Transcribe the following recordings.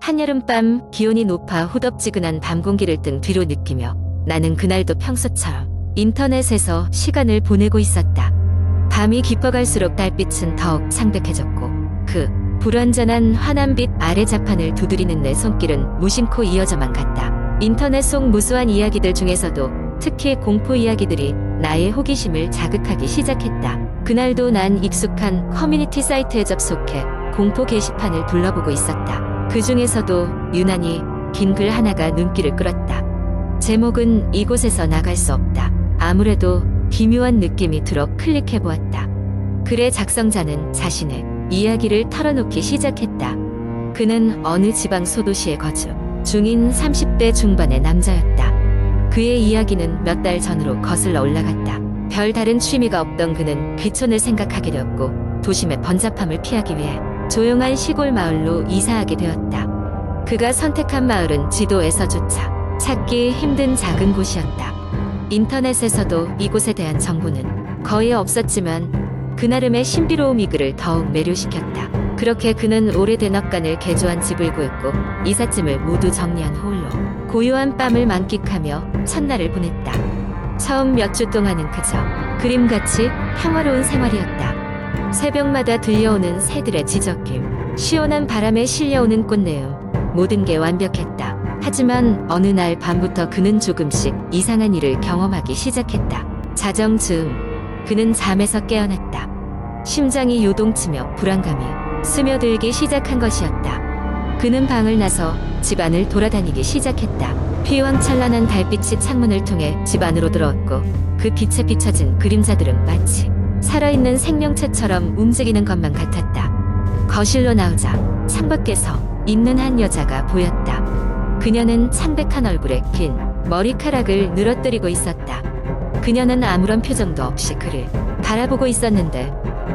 한여름밤 기온이 높아 후덥지근한 밤 공기를 등 뒤로 느끼며 나는 그날도 평소처럼 인터넷에서 시간을 보내고 있었다. 밤이 깊어갈수록 달빛은 더욱 창백해졌고 그 불완전한 환한빛 아래 자판을 두드리는 내 손길은 무심코 이어져만 갔다. 인터넷 속 무수한 이야기들 중에서도 특히 공포 이야기들이 나의 호기심을 자극하기 시작했다. 그날도 난 익숙한 커뮤니티 사이트에 접속해 공포 게시판을 둘러보고 있었다. 그 중에서도 유난히 긴 글 하나가 눈길을 끌었다. 제목은 이곳에서 나갈 수 없다. 아무래도 기묘한 느낌이 들어 클릭해보았다. 글의 작성자는 자신의 이야기를 털어놓기 시작했다. 그는 어느 지방 소도시에 거주 중인 30대 중반의 남자였다. 그의 이야기는 몇 달 전으로 거슬러 올라갔다. 별 다른 취미가 없던 그는 귀촌을 생각하게 되었고 도심의 번잡함을 피하기 위해 조용한 시골 마을로 이사하게 되었다. 그가 선택한 마을은 지도에서조차 찾기 힘든 작은 곳이었다. 인터넷에서도 이곳에 대한 정보는 거의 없었지만 그나름의 신비로움이 그를 더욱 매료시켰다. 그렇게 그는 오래된 엇간을 개조한 집을 구했고 이삿짐을 모두 정리한 홀로 고요한 밤을 만끽하며 첫날을 보냈다. 처음 몇 주 동안은 그저 그림같이 평화로운 생활이었다. 새벽마다 들려오는 새들의 지저낌, 시원한 바람에 실려오는 꽃내음, 모든 게 완벽했다. 하지만 어느 날 밤부터 그는 조금씩 이상한 일을 경험하기 시작했다. 자정 즈음, 그는 잠에서 깨어났다. 심장이 요동치며 불안감이 스며들기 시작한 것이었다. 그는 방을 나서 집 안을 돌아다니기 시작했다. 휘황찬란한 달빛이 창문을 통해 집 안으로 들어왔고 그 빛에 비춰진 그림자들은 마치 살아있는 생명체처럼 움직이는 것만 같았다. 거실로 나오자 창밖에서 있는 한 여자가 보였다. 그녀는 창백한 얼굴에 긴 머리카락을 늘어뜨리고 있었다. 그녀는 아무런 표정도 없이 그를 바라보고 있었는데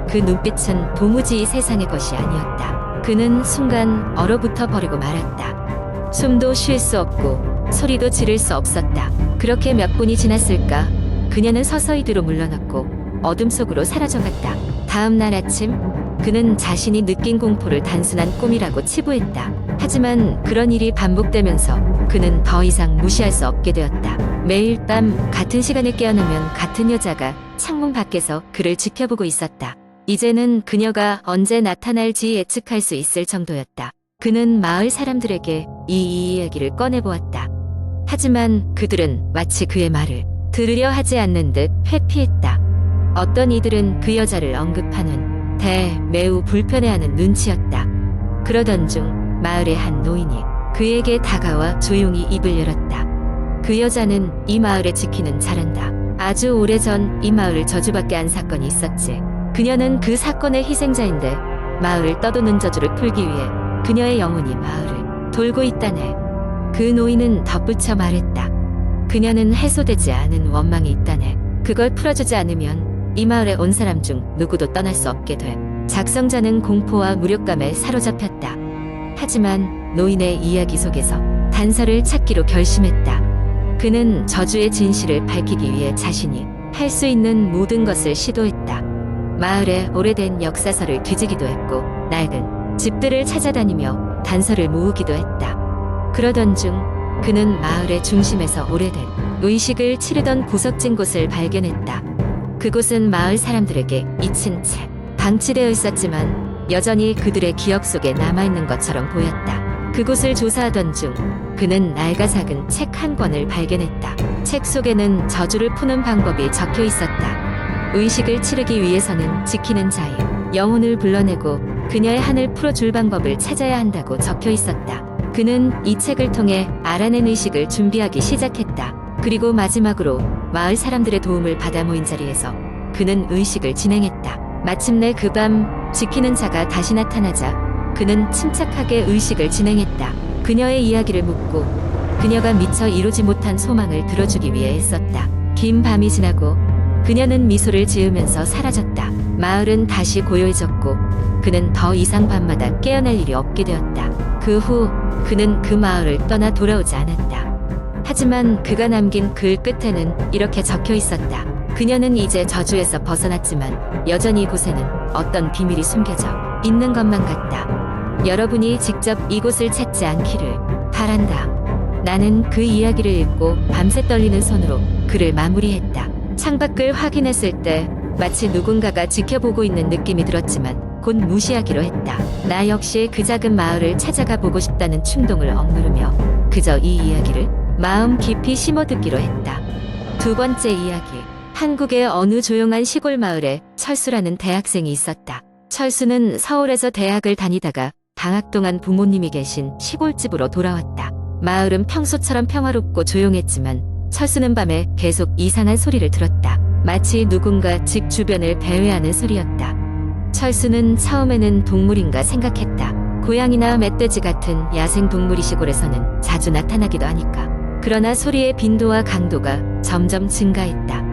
그 눈빛은 도무지 이 세상의 것이 아니었다. 그는 순간 얼어붙어 버리고 말았다. 숨도 쉴 수 없고 소리도 지를 수 없었다. 그렇게 몇 분이 지났을까? 그녀는 서서히 뒤로 물러났고 어둠 속으로 사라져갔다. 다음 날 아침 그는 자신이 느낀 공포를 단순한 꿈이라고 치부했다. 하지만 그런 일이 반복되면서 그는 더 이상 무시할 수 없게 되었다. 매일 밤 같은 시간에 깨어나면 같은 여자가 창문 밖에서 그를 지켜보고 있었다. 이제는 그녀가 언제 나타날지 예측할 수 있을 정도였다. 그는 마을 사람들에게 이 이야기를 꺼내보았다. 하지만 그들은 마치 그의 말을 들으려 하지 않는 듯 회피했다. 어떤 이들은 그 여자를 언급하는 매우 불편해하는 눈치였다. 그러던 중 마을의 한 노인이 그에게 다가와 조용히 입을 열었다. 그 여자는 이 마을에 지키는 자란다. 아주 오래전 이 마을을 저주받게 한 사건이 있었지. 그녀는 그 사건의 희생자인데 마을을 떠도는 저주를 풀기 위해 그녀의 영혼이 마을을 돌고 있다네. 그 노인은 덧붙여 말했다. 그녀는 해소되지 않은 원망이 있다네. 그걸 풀어주지 않으면 이 마을에 온 사람 중 누구도 떠날 수 없게 돼. 작성자는 공포와 무력감에 사로잡혔다. 하지만 노인의 이야기 속에서 단서를 찾기로 결심했다. 그는 저주의 진실을 밝히기 위해 자신이 할 수 있는 모든 것을 시도했다. 마을의 오래된 역사서를 뒤지기도 했고 낡은 집들을 찾아다니며 단서를 모으기도 했다. 그러던 중 그는 마을의 중심에서 오래된 의식을 치르던 구석진 곳을 발견했다. 그곳은 마을 사람들에게 잊힌 채 방치되어 있었지만 여전히 그들의 기억 속에 남아있는 것처럼 보였다. 그곳을 조사하던 중 그는 낡아작은 책 한 권을 발견했다. 책 속에는 저주를 푸는 방법이 적혀 있었다. 의식을 치르기 위해서는 지키는 자의 영혼을 불러내고 그녀의 한을 풀어줄 방법을 찾아야 한다고 적혀 있었다. 그는 이 책을 통해 알아낸 의식을 준비하기 시작했다. 그리고 마지막으로 마을 사람들의 도움을 받아 모인 자리에서 그는 의식을 진행했다. 마침내 그 밤 지키는 자가 다시 나타나자 그는 침착하게 의식을 진행했다. 그녀의 이야기를 묻고 그녀가 미처 이루지 못한 소망을 들어주기 위해 애썼다. 긴 밤이 지나고 그녀는 미소를 지으면서 사라졌다. 마을은 다시 고요해졌고 그는 더 이상 밤마다 깨어날 일이 없게 되었다. 그 후 그는 그 마을을 떠나 돌아오지 않았다. 하지만 그가 남긴 글 끝에는 이렇게 적혀 있었다. 그녀는 이제 저주에서 벗어났지만 여전히 이곳에는 어떤 비밀이 숨겨져 있는 것만 같다. 여러분이 직접 이곳을 찾지 않기를 바란다. 나는 그 이야기를 읽고 밤새 떨리는 손으로 글을 마무리했다. 창밖을 확인했을 때 마치 누군가가 지켜보고 있는 느낌이 들었지만 곧 무시하기로 했다. 나 역시 그 작은 마을을 찾아가 보고 싶다는 충동을 억누르며 그저 이 이야기를 마음 깊이 심어듣기로 했다. 두 번째 이야기. 한국의 어느 조용한 시골 마을에 철수라는 대학생이 있었다. 철수는 서울에서 대학을 다니다가 방학 동안 부모님이 계신 시골집으로 돌아왔다. 마을은 평소처럼 평화롭고 조용했지만 철수는 밤에 계속 이상한 소리를 들었다. 마치 누군가 집 주변을 배회하는 소리였다. 철수는 처음에는 동물인가 생각했다. 고양이나 멧돼지 같은 야생 동물이 시골에서는 자주 나타나기도 하니까. 그러나 소리의 빈도와 강도가 점점 증가했다.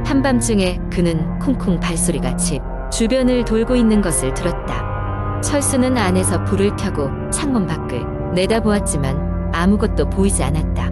한밤중에 그는 쿵쿵 발소리가 집 주변을 돌고 있는 것을 들었다. 철수는 안에서 불을 켜고 창문 밖을 내다보았지만 아무것도 보이지 않았다.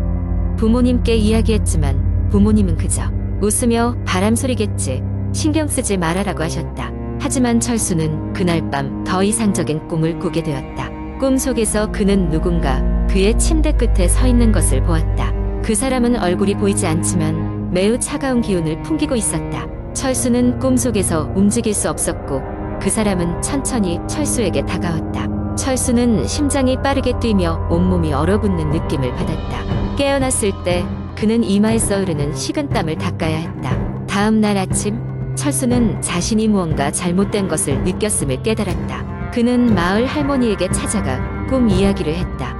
부모님께 이야기했지만 부모님은 그저 웃으며 바람 소리겠지, 신경 쓰지 말아라고 하셨다. 하지만 철수는 그날 밤 더 이상적인 꿈을 꾸게 되었다. 꿈 속에서 그는 누군가 그의 침대 끝에 서 있는 것을 보았다. 그 사람은 얼굴이 보이지 않지만 매우 차가운 기운을 풍기고 있었다. 철수는 꿈속에서 움직일 수 없었고 그 사람은 천천히 철수에게 다가왔다. 철수는 심장이 빠르게 뛰며 온몸이 얼어붙는 느낌을 받았다. 깨어났을 때 그는 이마에서 흐르는 식은땀을 닦아야 했다. 다음 날 아침 철수는 자신이 무언가 잘못된 것을 느꼈음을 깨달았다. 그는 마을 할머니에게 찾아가 꿈 이야기를 했다.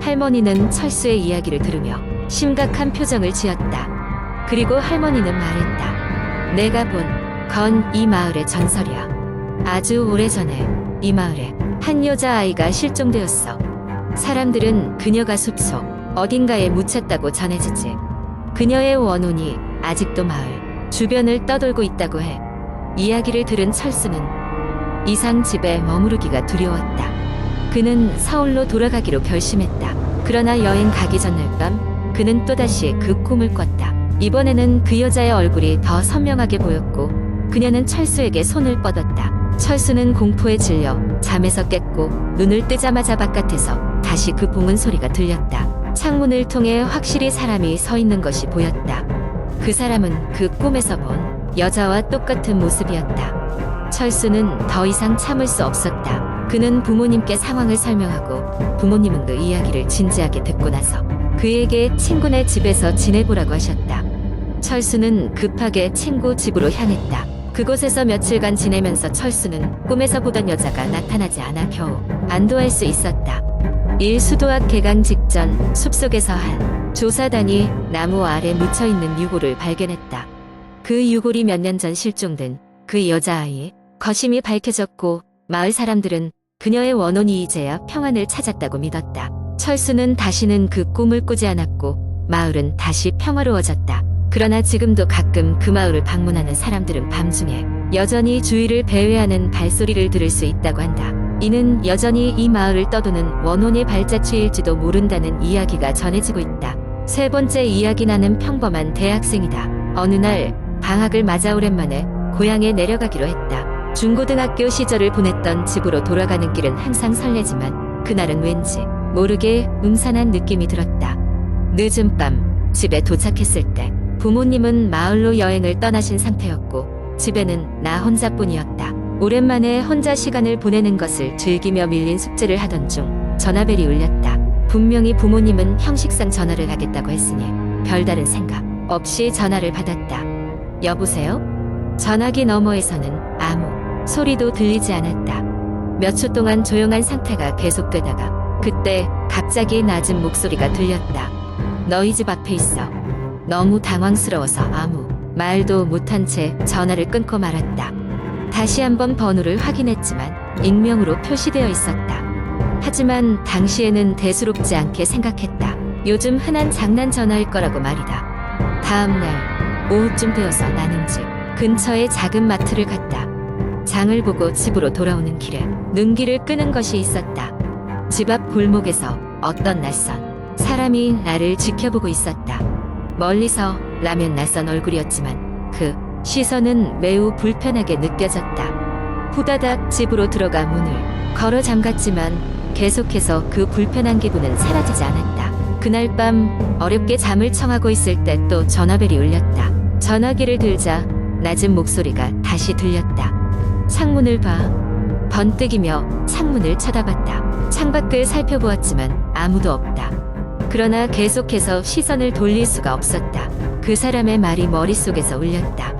할머니는 철수의 이야기를 들으며 심각한 표정을 지었다. 그리고 할머니는 말했다. 내가 본 건 이 마을의 전설이야. 아주 오래전에 이 마을에 한 여자아이가 실종되었어. 사람들은 그녀가 숲속 어딘가에 묻혔다고 전해지지. 그녀의 원혼이 아직도 마을 주변을 떠돌고 있다고 해. 이야기를 들은 철수는 이상 집에 머무르기가 두려웠다. 그는 서울로 돌아가기로 결심했다. 그러나 여행 가기 전날 밤 그는 또다시 그 꿈을 꿨다. 이번에는 그 여자의 얼굴이 더 선명하게 보였고 그녀는 철수에게 손을 뻗었다. 철수는 공포에 질려 잠에서 깼고 눈을 뜨자마자 바깥에서 다시 그 봉은 소리가 들렸다. 창문을 통해 확실히 사람이 서 있는 것이 보였다. 그 사람은 그 꿈에서 본 여자와 똑같은 모습이었다. 철수는 더 이상 참을 수 없었다. 그는 부모님께 상황을 설명하고 부모님은 그 이야기를 진지하게 듣고 나서 그에게 친구네 집에서 지내보라고 하셨다. 철수는 급하게 친구 집으로 향했다. 그곳에서 며칠간 지내면서 철수는 꿈에서 보던 여자가 나타나지 않아 겨우 안도할 수 있었다. 일수도학 개강 직전 숲속에서 한 조사단이 나무 아래 묻혀있는 유골을 발견했다. 그 유골이 몇 년 전 실종된 그 여자아이의 거심이 밝혀졌고 마을 사람들은 그녀의 원혼이 이제야 평안을 찾았다고 믿었다. 철수는 다시는 그 꿈을 꾸지 않았고 마을은 다시 평화로워졌다. 그러나 지금도 가끔 그 마을을 방문하는 사람들은 밤중에 여전히 주위를 배회하는 발소리를 들을 수 있다고 한다. 이는 여전히 이 마을을 떠도는 원혼의 발자취일지도 모른다는 이야기가 전해지고 있다. 세 번째 이야기. 나는 평범한 대학생이다. 어느 날 방학을 맞아 오랜만에 고향에 내려가기로 했다. 중고등학교 시절을 보냈던 집으로 돌아가는 길은 항상 설레지만 그날은 왠지 모르게 음산한 느낌이 들었다. 늦은 밤 집에 도착했을 때 부모님은 마을로 여행을 떠나신 상태였고 집에는 나 혼자뿐이었다. 오랜만에 혼자 시간을 보내는 것을 즐기며 밀린 숙제를 하던 중 전화벨이 울렸다. 분명히 부모님은 형식상 전화를 하겠다고 했으니 별다른 생각 없이 전화를 받았다. 여보세요? 전화기 너머에서는 아무 소리도 들리지 않았다. 몇 초 동안 조용한 상태가 계속되다가 그때 갑자기 낮은 목소리가 들렸다. 너희 집 앞에 있어. 너무 당황스러워서 아무 말도 못한 채 전화를 끊고 말았다. 다시 한번 번호를 확인했지만 익명으로 표시되어 있었다. 하지만 당시에는 대수롭지 않게 생각했다. 요즘 흔한 장난 전화일 거라고 말이다. 다음날 오후쯤 되어서 나는 집 근처의 작은 마트를 갔다. 장을 보고 집으로 돌아오는 길에 눈길을 끄는 것이 있었다. 집 앞 골목에서 어떤 낯선 사람이 나를 지켜보고 있었다. 멀리서 라면 낯선 얼굴이었지만 그 시선은 매우 불편하게 느껴졌다. 후다닥 집으로 들어가 문을 걸어 잠갔지만 계속해서 그 불편한 기분은 사라지지 않았다. 그날 밤 어렵게 잠을 청하고 있을 때 또 전화벨이 울렸다. 전화기를 들자 낮은 목소리가 다시 들렸다. 창문을 봐. 번뜩이며 창문을 쳐다봤다. 창밖을 살펴보았지만 아무도 없다. 그러나 계속해서 시선을 돌릴 수가 없었다. 그 사람의 말이 머릿속에서 울렸다.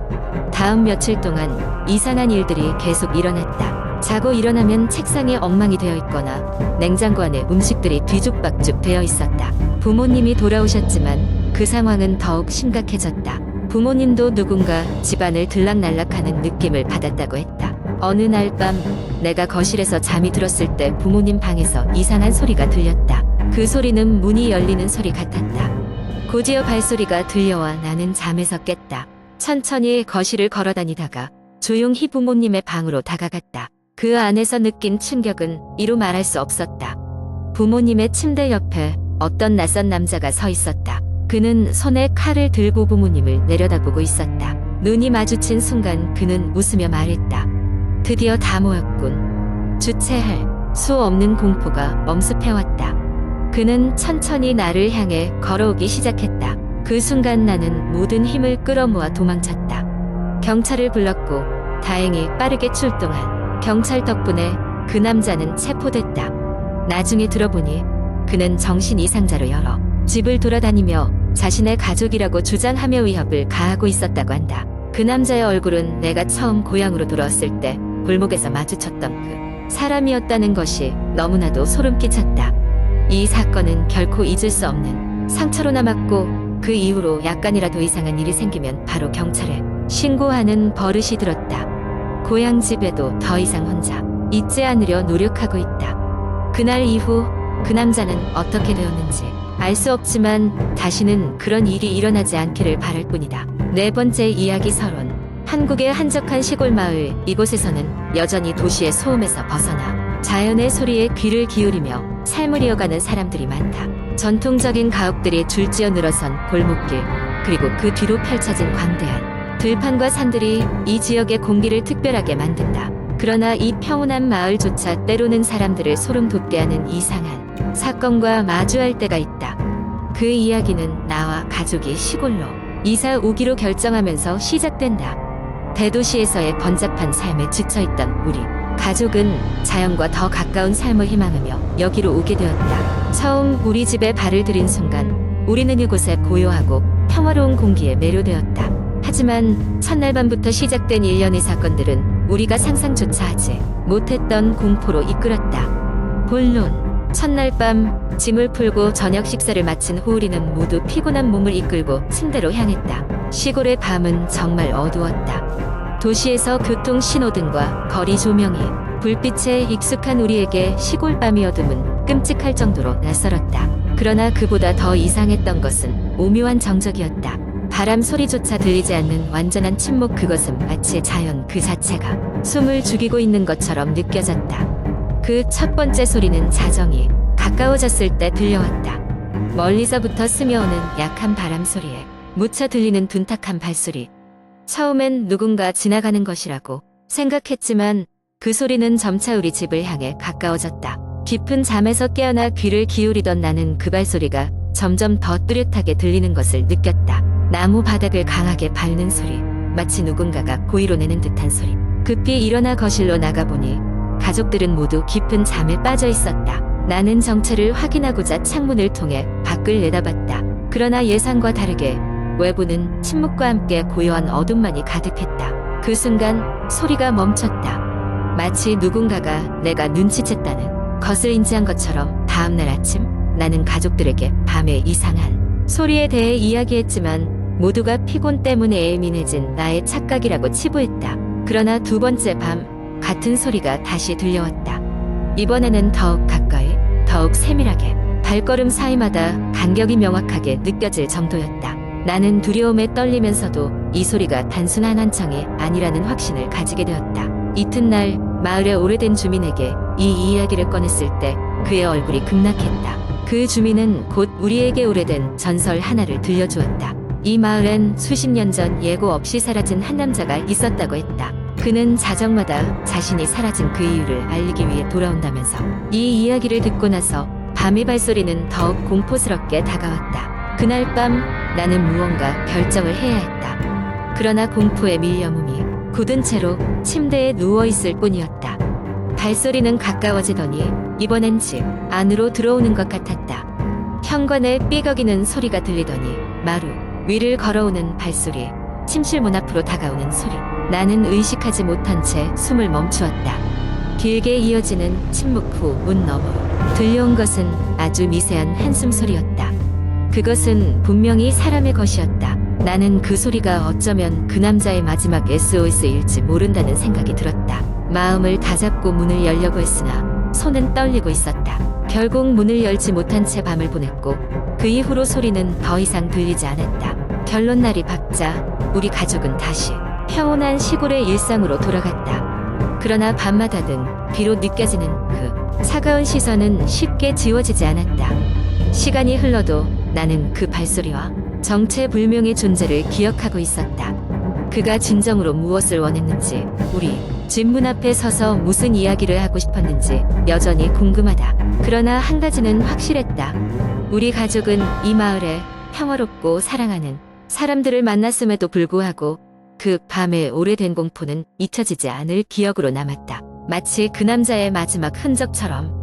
다음 며칠 동안 이상한 일들이 계속 일어났다. 자고 일어나면 책상에 엉망이 되어 있거나 냉장고 안에 음식들이 뒤죽박죽 되어 있었다. 부모님이 돌아오셨지만 그 상황은 더욱 심각해졌다. 부모님도 누군가 집안을 들락날락하는 느낌을 받았다고 했다. 어느 날 밤 내가 거실에서 잠이 들었을 때 부모님 방에서 이상한 소리가 들렸다. 그 소리는 문이 열리는 소리 같았다. 곧이어 발소리가 들려와 나는 잠에서 깼다. 천천히 거실을 걸어다니다가 조용히 부모님의 방으로 다가갔다. 그 안에서 느낀 충격은 이루 말할 수 없었다. 부모님의 침대 옆에 어떤 낯선 남자가 서 있었다. 그는 손에 칼을 들고 부모님을 내려다보고 있었다. 눈이 마주친 순간 그는 웃으며 말했다. 드디어 다 모였군. 주체할 수 없는 공포가 엄습해왔다. 그는 천천히 나를 향해 걸어오기 시작했다. 그 순간 나는 모든 힘을 끌어모아 도망쳤다. 경찰을 불렀고 다행히 빠르게 출동한 경찰 덕분에 그 남자는 체포됐다. 나중에 들어보니 그는 정신 이상자로 여러 집을 돌아다니며 자신의 가족이라고 주장하며 위협을 가하고 있었다고 한다. 그 남자의 얼굴은 내가 처음 고향으로 돌아왔을 때 골목에서 마주쳤던 그 사람이었다는 것이 너무나도 소름 끼쳤다. 이 사건은 결코 잊을 수 없는 상처로 남았고 그 이후로 약간이라도 이상한 일이 생기면 바로 경찰에 신고하는 버릇이 들었다. 고향 집에도 더 이상 혼자 있지 않으려 노력하고 있다. 그날 이후 그 남자는 어떻게 되었는지 알 수 없지만 다시는 그런 일이 일어나지 않기를 바랄 뿐이다. 네 번째 이야기 서론. 한국의 한적한 시골 마을, 이곳에서는 여전히 도시의 소음에서 벗어나 자연의 소리에 귀를 기울이며 삶을 이어가는 사람들이 많다. 전통적인 가옥들이 줄지어 늘어선 골목길, 그리고 그 뒤로 펼쳐진 광대한 들판과 산들이 이 지역의 공기를 특별하게 만든다. 그러나 이 평온한 마을조차 때로는 사람들을 소름 돋게 하는 이상한 사건과 마주할 때가 있다. 그 이야기는 나와 가족이 시골로 이사 오기로 결정하면서 시작된다. 대도시에서의 번잡한 삶에 지쳐있던 우리 가족은 자연과 더 가까운 삶을 희망하며 여기로 오게 되었다. 처음 우리 집에 발을 들인 순간 우리는 이곳의 고요하고 평화로운 공기에 매료되었다. 하지만 첫날 밤부터 시작된 일련의 사건들은 우리가 상상조차 하지 못했던 공포로 이끌었다. 본론. 첫날 밤 짐을 풀고 저녁 식사를 마친 후 우리는 모두 피곤한 몸을 이끌고 침대로 향했다. 시골의 밤은 정말 어두웠다. 도시에서 교통 신호등과 거리 조명이 불빛에 익숙한 우리에게 시골 밤의 어둠은 끔찍할 정도로 낯설었다. 그러나 그보다 더 이상했던 것은 오묘한 정적이었다. 바람 소리조차 들리지 않는 완전한 침묵. 그것은 마치 자연 그 자체가 숨을 죽이고 있는 것처럼 느껴졌다. 그 첫 번째 소리는 자정이 가까워졌을 때 들려왔다. 멀리서부터 스며오는 약한 바람 소리에 묻혀 들리는 둔탁한 발소리. 처음엔 누군가 지나가는 것이라고 생각했지만 그 소리는 점차 우리 집을 향해 가까워졌다. 깊은 잠에서 깨어나 귀를 기울이던 나는 그 발소리가 점점 더 뚜렷하게 들리는 것을 느꼈다. 나무 바닥을 강하게 밟는 소리, 마치 누군가가 고의로 내는 듯한 소리. 급히 일어나 거실로 나가보니 가족들은 모두 깊은 잠에 빠져 있었다. 나는 정체를 확인하고자 창문을 통해 밖을 내다봤다. 그러나 예상과 다르게 외부는 침묵과 함께 고요한 어둠만이 가득했다. 그 순간 소리가 멈췄다. 마치 누군가가 내가 눈치챘다는 것을 인지한 것처럼 다음날 아침 나는 가족들에게 밤의 이상한 소리에 대해 이야기했지만 모두가 피곤 때문에 예민해진 나의 착각이라고 치부했다. 그러나 두 번째 밤 같은 소리가 다시 들려왔다. 이번에는 더욱 가까이, 더욱 세밀하게, 발걸음 사이마다 간격이 명확하게 느껴질 정도였다. 나는 두려움에 떨리면서도 이 소리가 단순한 한청이 아니라는 확신을 가지게 되었다. 이튿날 마을의 오래된 주민에게 이 이야기를 꺼냈을 때 그의 얼굴이 급락했다. 그 주민은 곧 우리에게 오래된 전설 하나를 들려주었다. 이 마을엔 수십 년 전 예고 없이 사라진 한 남자가 있었다고 했다. 그는 자정마다 자신이 사라진 그 이유를 알리기 위해 돌아온다면서 이 이야기를 듣고 나서 밤의 발소리는 더욱 공포스럽게 다가왔다. 그날 밤 나는 무언가 결정을 해야 했다. 그러나 공포에 밀려 몸이 굳은 채로 침대에 누워있을 뿐이었다. 발소리는 가까워지더니 이번엔 집 안으로 들어오는 것 같았다. 현관에 삐걱이는 소리가 들리더니 마루 위를 걸어오는 발소리, 침실 문 앞으로 다가오는 소리. 나는 의식하지 못한 채 숨을 멈추었다. 길게 이어지는 침묵 후 문 너머로 들려온 것은 아주 미세한 한숨 소리였다. 그것은 분명히 사람의 것이었다. 나는 그 소리가 어쩌면 그 남자의 마지막 SOS일지 모른다는 생각이 들었다. 마음을 다잡고 문을 열려고 했으나 손은 떨리고 있었다. 결국 문을 열지 못한 채 밤을 보냈고 그 이후로 소리는 더 이상 들리지 않았다. 결론 날이 밝자 우리 가족은 다시 평온한 시골의 일상으로 돌아갔다. 그러나 밤마다든 비로 느껴지는 그 차가운 시선은 쉽게 지워지지 않았다. 시간이 흘러도 나는 그 발소리와 정체불명의 존재를 기억하고 있었다. 그가 진정으로 무엇을 원했는지, 우리 집 문 앞에 서서 무슨 이야기를 하고 싶었는지 여전히 궁금하다. 그러나 한 가지는 확실했다. 우리 가족은 이 마을에 평화롭고 사랑하는 사람들을 만났음에도 불구하고 그 밤의 오래된 공포는 잊혀지지 않을 기억으로 남았다. 마치 그 남자의 마지막 흔적처럼.